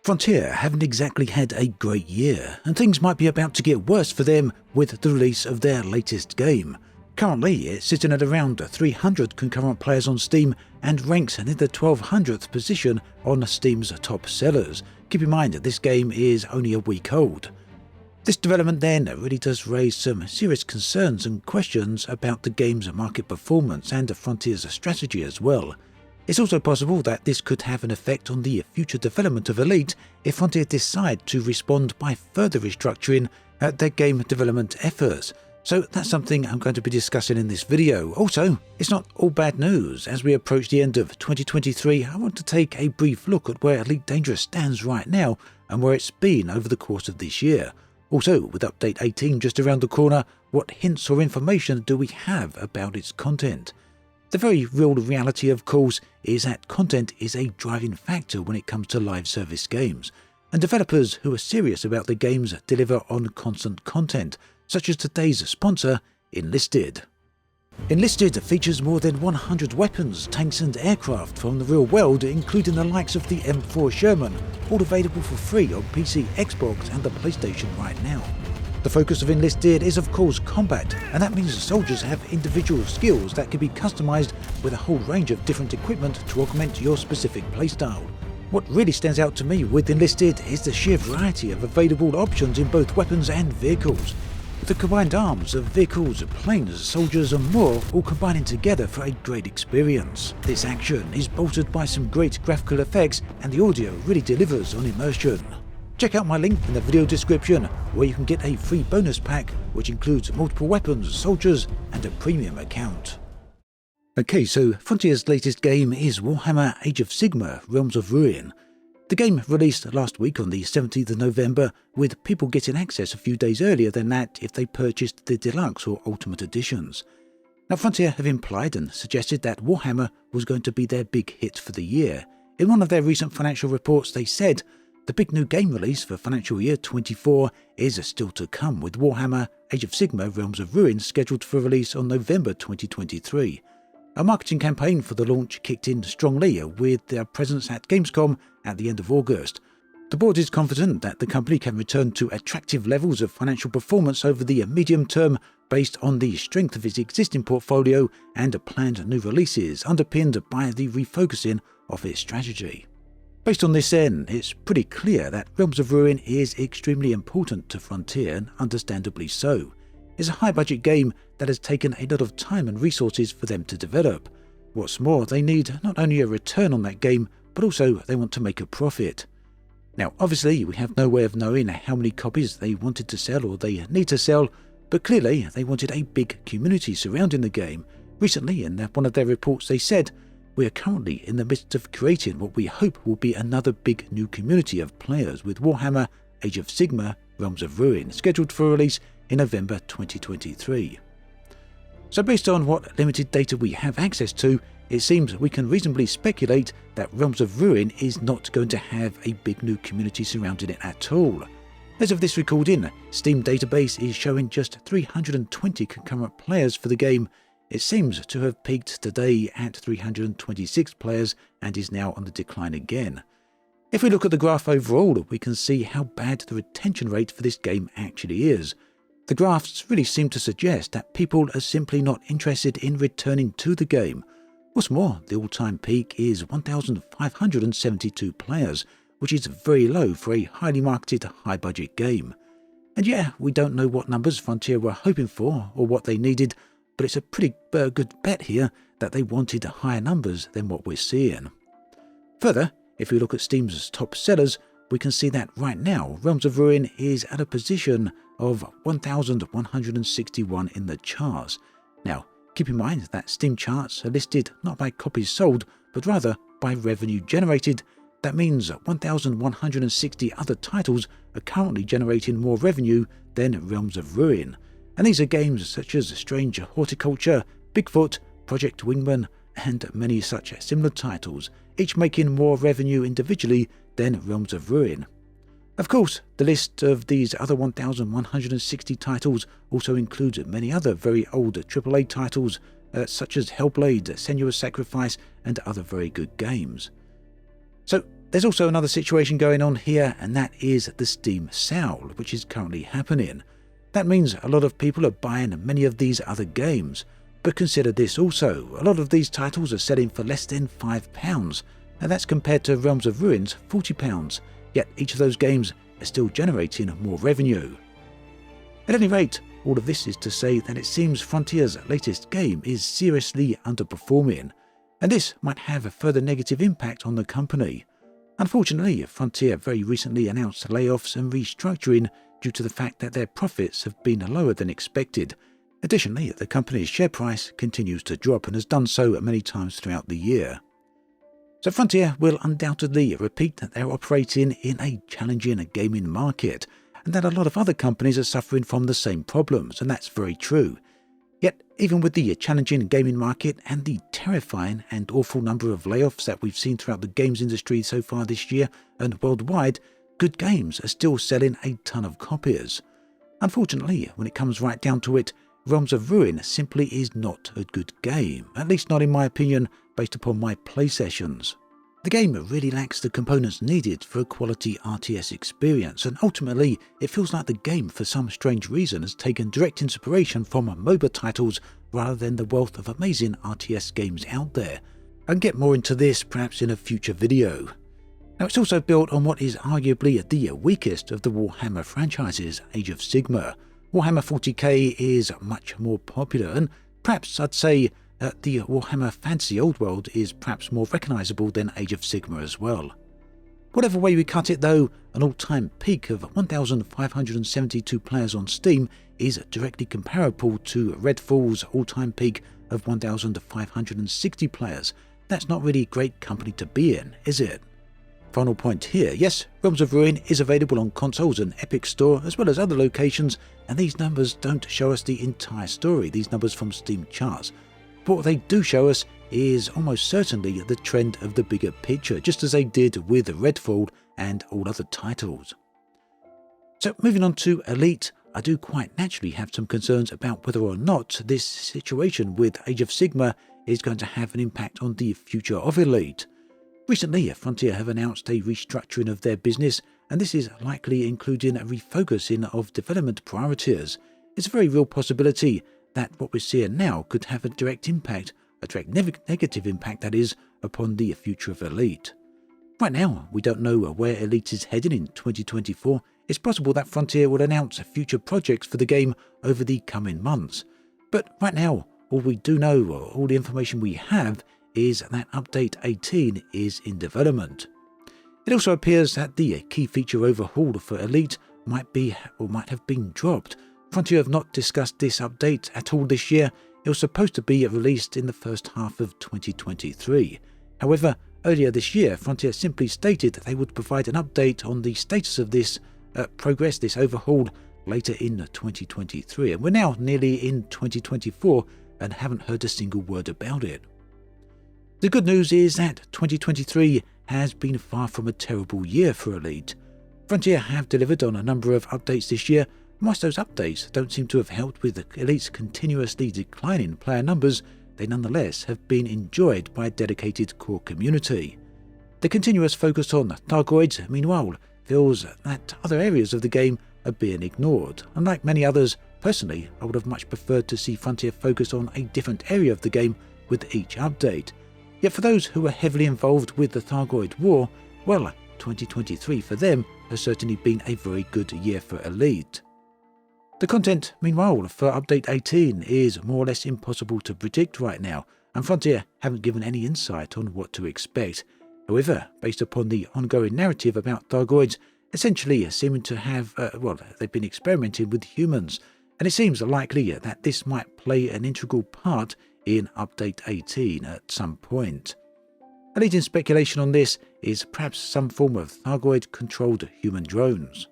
Frontier haven't exactly had a great year, and things might be about to get worse for them with the release of their latest game. Currently, it's sitting at around 300 concurrent players on Steam and ranks in the 1200th position on Steam's top sellers. Keep in mind that this game is only a week old. This development then really does raise some serious concerns and questions about the game's market performance and Frontier's strategy as well. It's also possible that this could have an effect on the future development of Elite if Frontier decide to respond by further restructuring their game development efforts. So that's something I'm going to be discussing in this video. Also, it's not all bad news. As we approach the end of 2023, I want to take a brief look at where Elite Dangerous stands right now and where it's been over the course of this year. Also, with Update 18 just around the corner, what hints or information do we have about its content? The very real reality, of course, is that content is a driving factor when it comes to live service games, and developers who are serious about their games deliver on constant content, such as today's sponsor, Enlisted. Enlisted features more than 100 weapons, tanks and aircraft from the real world, including the likes of the M4 Sherman, all available for free on PC, Xbox and the PlayStation right now. The focus of Enlisted is of course combat, and that means soldiers have individual skills that can be customized with a whole range of different equipment to augment your specific playstyle. What really stands out to me with Enlisted is the sheer variety of available options in both weapons and vehicles. With the combined arms of vehicles, planes, soldiers and more all combining together for a great experience. This action is bolstered by some great graphical effects, and the audio really delivers on immersion. Check out my link in the video description where you can get a free bonus pack which includes multiple weapons, soldiers and a premium account. Okay, so Frontier's latest game is Warhammer Age of Sigmar Realms of Ruin. The game released last week on the 17th of November, with people getting access a few days earlier than that if they purchased the Deluxe or Ultimate editions. Now Frontier have implied and suggested that Warhammer was going to be their big hit for the year. In one of their recent financial reports they said, the big new game release for financial year 24 is still to come, with Warhammer Age of Sigmar Realms of Ruin scheduled for release on November 2023. A marketing campaign for the launch kicked in strongly with their presence at Gamescom at the end of August. The board is confident that the company can return to attractive levels of financial performance over the medium term based on the strength of its existing portfolio and planned new releases, underpinned by the refocusing of its strategy. Based on this then, it's pretty clear that Realms of Ruin is extremely important to Frontier, and understandably so. It's a high-budget game that has taken a lot of time and resources for them to develop. What's more, they need not only a return on that game, but also they want to make a profit. Now, obviously, we have no way of knowing how many copies they wanted to sell or they need to sell, but clearly they wanted a big community surrounding the game. Recently, in one of their reports, they said, "We are currently in the midst of creating what we hope will be another big new community of players with Warhammer Age of Sigmar Realms of Ruin scheduled for release in November 2023. So based on what limited data we have access to, it seems we can reasonably speculate that Realms of Ruin is not going to have a big new community surrounding it at all. As of this recording, Steam database is showing just 320 concurrent players for the game. It seems to have peaked today at 326 players and is now on the decline again. If we look at the graph overall, we can see how bad the retention rate for this game actually is. The graphs really seem to suggest that people are simply not interested in returning to the game. What's more, the all-time peak is 1,572 players, which is very low for a highly marketed, high-budget game. And yeah, we don't know what numbers Frontier were hoping for or what they needed, but it's a pretty good bet here that they wanted higher numbers than what we're seeing. Further, if we look at Steam's top sellers, we can see that right now Realms of Ruin is at a position of 1,161 in the charts. Now, keep in mind that Steam charts are listed not by copies sold, but rather by revenue generated. That means 1,160 other titles are currently generating more revenue than Realms of Ruin. And these are games such as Strange Horticulture, Bigfoot, Project Wingman, and many such similar titles, each making more revenue individually than Realms of Ruin. Of course, the list of these other 1,160 titles also includes many other very old AAA titles such as Hellblade, Senua's Sacrifice, and other very good games. So There's also another situation going on here, and that is the Steam sale, which is currently happening. That means a lot of people are buying many of these other games. But consider this also, a lot of these titles are selling for less than £5, and that's compared to Realms of Ruin's £40, yet each of those games are still generating more revenue. At any rate, all of this is to say that it seems Frontier's latest game is seriously underperforming, and this might have a further negative impact on the company. Unfortunately, Frontier very recently announced layoffs and restructuring due to the fact that their profits have been lower than expected. Additionally, the company's share price continues to drop and has done so many times throughout the year. So Frontier will undoubtedly repeat that they're operating in a challenging gaming market, and that a lot of other companies are suffering from the same problems, and that's very true. Yet, even with the challenging gaming market and the terrifying and awful number of layoffs that we've seen throughout the games industry so far this year and worldwide, good games are still selling a ton of copies. Unfortunately, when it comes right down to it, Realms of Ruin simply is not a good game, at least not in my opinion, based upon my play sessions. The game really lacks the components needed for a quality RTS experience, and ultimately it feels like the game for some strange reason has taken direct inspiration from MOBA titles rather than the wealth of amazing RTS games out there. I'll get more into this perhaps in a future video. Now, it's also built on what is arguably the weakest of the Warhammer franchises, Age of Sigmar. Warhammer 40k is much more popular, and perhaps I'd say that the Warhammer Fantasy Old World is perhaps more recognisable than Age of Sigmar as well. Whatever way we cut it though, an all-time peak of 1,572 players on Steam is directly comparable to Redfall's all-time peak of 1,560 players. That's not really great company to be in, is it? Final point here, yes, Realms of Ruin is available on consoles and Epic Store as well as other locations, and these numbers don't show us the entire story, these numbers from Steam charts. But what they do show us is almost certainly the trend of the bigger picture, just as they did with Redfall and all other titles. So moving on to Elite, I do quite naturally have some concerns about whether or not this situation with Age of Sigmar is going to have an impact on the future of Elite. Recently, Frontier have announced a restructuring of their business, and this is likely including a refocusing of development priorities. It's a very real possibility that what we're seeing now could have a direct impact, a direct negative impact that is, upon the future of Elite. Right now, we don't know where Elite is heading in 2024. It's possible that Frontier will announce future projects for the game over the coming months. But right now, all we do know, or all the information we have, is that Update 18 is in development. It also appears that the key feature overhaul for Elite might have been dropped. Frontier have not discussed this update at all this year. It was supposed to be released in the first half of 2023. However, earlier this year, Frontier simply stated that they would provide an update on the status of this this overhaul later in 2023. And we're now nearly in 2024 and haven't heard a single word about it. The good news is that 2023 has been far from a terrible year for Elite. Frontier have delivered on a number of updates this year. Whilst those updates don't seem to have helped with Elite's continuously declining player numbers, they nonetheless have been enjoyed by a dedicated core community. The continuous focus on Thargoids, meanwhile, feels that other areas of the game are being ignored. Unlike many others, personally, I would have much preferred to see Frontier focus on a different area of the game with each update. Yet for those who are heavily involved with the Thargoid War, well, 2023 for them has certainly been a very good year for Elite. The content, meanwhile, for Update 18 is more or less impossible to predict right now, and Frontier haven't given any insight on what to expect. However, based upon the ongoing narrative about Thargoids, essentially seeming to have, they've been experimenting with humans, and it seems likely that this might play an integral part in Update 18 at some point. A leading speculation on this is perhaps some form of Thargoid-controlled human drones.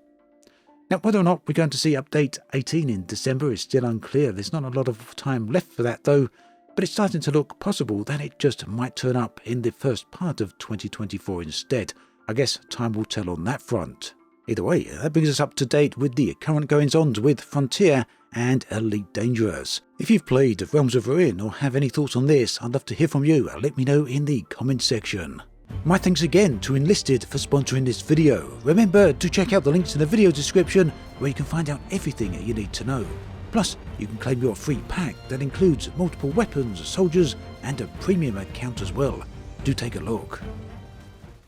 Now, whether or not we're going to see Update 18 in December is still unclear. There's not a lot of time left for that though, but it's starting to look possible that it just might turn up in the first part of 2024 instead. I guess time will tell on that front. Either way, that brings us up to date with the current goings-on with Frontier and Elite Dangerous. If you've played Realms of Ruin or have any thoughts on this, I'd love to hear from you. Let me know in the comments section. My thanks again to Enlisted for sponsoring this video. Remember to check out the links in the video description where you can find out everything you need to know. Plus, you can claim your free pack that includes multiple weapons, soldiers, and a premium account as well. Do take a look.